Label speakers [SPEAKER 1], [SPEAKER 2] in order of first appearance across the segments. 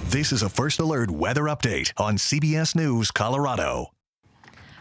[SPEAKER 1] This is a First Alert weather update on CBS News Colorado.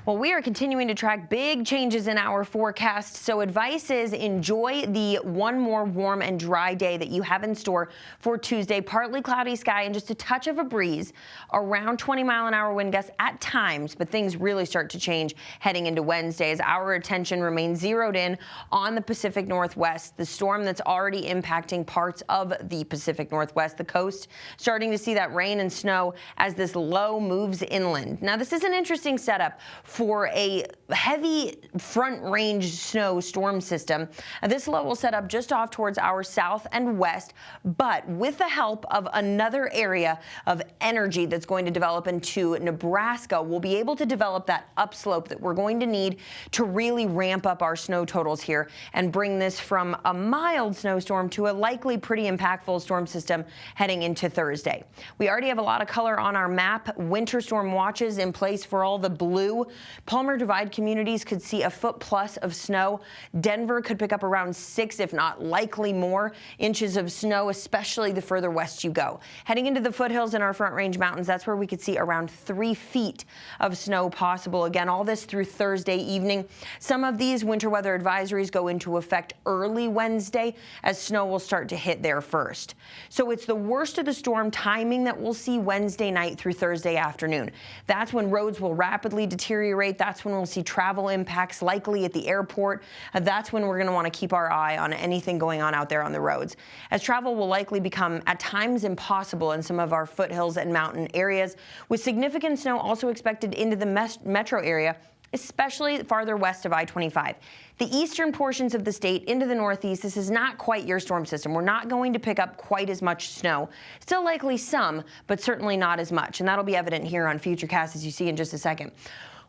[SPEAKER 2] Well, we are continuing to track big changes in our forecast, so advice is enjoy the one more warm and dry day that you have in store for Tuesday. Partly cloudy sky and just a touch of a breeze, around 20-mile-an-hour wind gusts at times, but things really start to change heading into Wednesday as our attention remains zeroed in on the Pacific Northwest, the storm that's already impacting parts of the Pacific Northwest, the coast, starting to see that rain and snow as this low moves inland. Now, this is an interesting setup for a heavy front range snow storm system. This low will set up just off towards our south and west, but with the help of another area of energy that's going to develop into Nebraska, we'll be able to develop that upslope that we're going to need to really ramp up our snow totals here and bring this from a mild snowstorm to a likely pretty impactful storm system heading into Thursday. We already have a lot of color on our map. Winter storm watches in place for all the blue. Palmer Divide communities could see a foot plus of snow. Denver could pick up around 6, if not likely more, inches of snow, especially the further west you go. Heading into the foothills in our Front Range Mountains, that's where we could see around 3 feet of snow possible. Again, all this through Thursday evening. Some of these winter weather advisories go into effect early Wednesday as snow will start to hit there first. So it's the worst of the storm timing that we'll see Wednesday night through Thursday afternoon. That's when roads will rapidly deteriorate. That's when we'll see travel impacts likely at the airport. That's when we're going to want to keep our eye on anything going on out there on the roads, as travel will likely become at times impossible in some of our foothills and mountain areas, with significant snow also expected into the metro area, especially farther west of I-25. The eastern portions of the state into the northeast, this is not quite your storm system. We're not going to pick up quite as much snow. Still likely some, but certainly not as much. And that'll be evident here on Futurecast, as you see in just a second.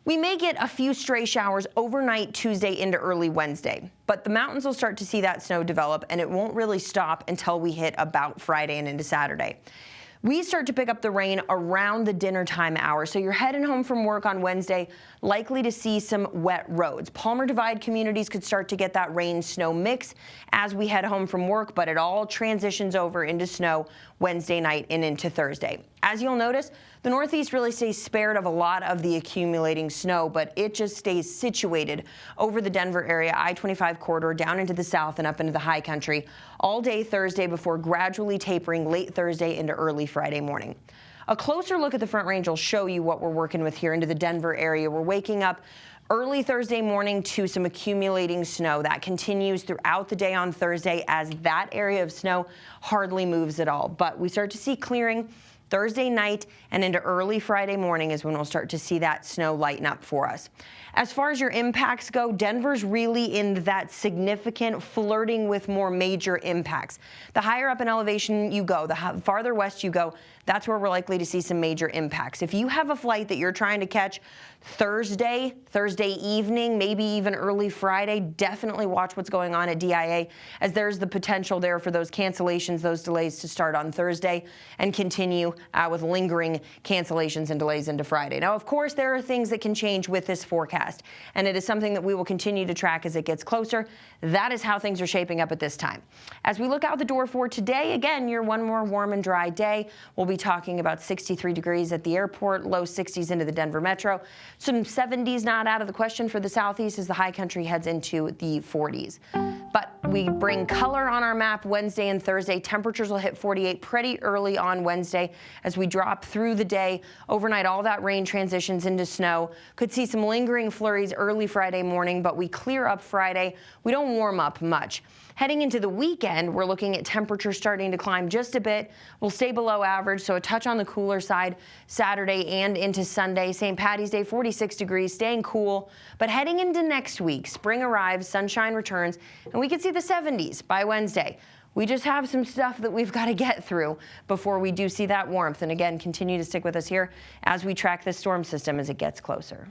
[SPEAKER 2] We may get a few stray showers overnight Tuesday into early Wednesday, but the mountains will start to see that snow develop, and it won't really stop until we hit about Friday and into Saturday. We start to pick up the rain around the dinner time hour, so you're heading home from work on Wednesday, likely to see some wet roads. Palmer Divide communities could start to get that rain-snow mix as we head home from work, but it all transitions over into snow Wednesday night and into Thursday. As you'll notice, the Northeast really stays spared of a lot of the accumulating snow, but it just stays situated over the Denver area, I-25 corridor, down into the south and up into the high country all day Thursday before gradually tapering late Thursday into early Friday morning. A closer look at the Front Range will show you what we're working with here into the Denver area. We're waking up early Thursday morning to some accumulating snow. That continues throughout the day on Thursday as that area of snow hardly moves at all. But we start to see clearing Thursday night and into early Friday morning is when we'll start to see that snow lighten up for us. As far as your impacts go, Denver's really in that significant flirting with more major impacts. The higher up in elevation you go, the farther west you go, that's where we're likely to see some major impacts. If you have a flight that you're trying to catch Thursday evening, maybe even early Friday, definitely watch what's going on at DIA, as there's the potential there for those cancellations, those delays to start on Thursday and continue with lingering cancellations and delays into Friday. Now, of course, there are things that can change with this forecast, and it is something that we will continue to track as it gets closer. That is how things are shaping up at this time. As we look out the door for today, again, your one more warm and dry day. We'll be talking about 63 degrees at the airport, low 60s into the Denver metro. Some 70s not out of the question for the southeast as the high country heads into the 40s. But we bring color on our map Wednesday and Thursday. Temperatures will hit 48 pretty early on Wednesday as we drop through the day. Overnight, all that rain transitions into snow. Could see some lingering flurries early Friday morning, but we clear up Friday. We don't warm up much. Heading into the weekend, we're looking at temperatures starting to climb just a bit. We'll stay below average, so a touch on the cooler side Saturday and into Sunday. St. Patty's Day, 46 degrees, staying cool. But heading into next week, spring arrives, sunshine returns, and we could see the 70s by Wednesday. We just have some stuff that we've got to get through before we do see that warmth. And again, continue to stick with us here as we track this storm system as it gets closer.